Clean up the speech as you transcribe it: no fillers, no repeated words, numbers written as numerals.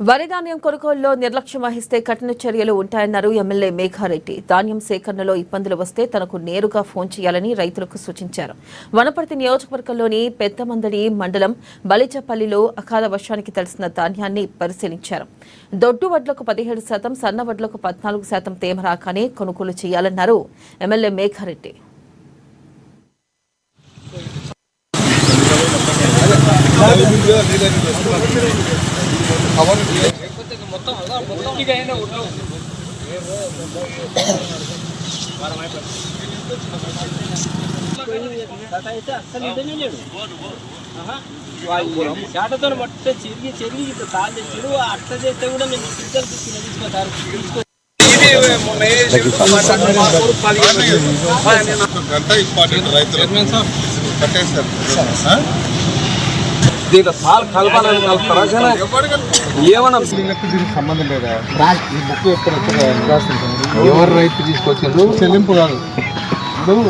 వరి ధాన్యం కొనుగోలులో నిర్లక్ష్యం వహిస్తే కఠిన చర్యలు ఉంటాయన్నారు ఎమ్మెల్యే మేఘారెడ్డి. ధాన్యం సేకరణలో ఇబ్బందులు వస్తే తనకు నేరుగా ఫోన్ చేయాలని రైతులకు సూచించారు. వనపర్తి నియోజకవర్గంలోని పెద్దమందడి మండలం బలిచపల్లిలో అకాల వర్షానికి తడిసిన ధాన్యాన్ని పరిశీలించారు. దొడ్డు వడ్లకు 17%, సన్న వడ్లకు 14% తేమ రాగానే కొనుగోలు చేయాలన్నారు ఎమ్మెల్యే మేఘారెడ్డి. చాటతో మొట్ట చెరిగి తాళ్ళు తెచ్చాడు అట్ట చేస్తే కూడా మేము పిల్లలు తీసుకుంటారు. దీంట్లో సాల్ కలపాలని కలుపుతారా ఏమన్నా దీనికి సంబంధం లేదా? ఈ బుక్ ఎవరు రైతు తీసుకొచ్చారు చెల్లింపు కాదు. ఇప్పుడు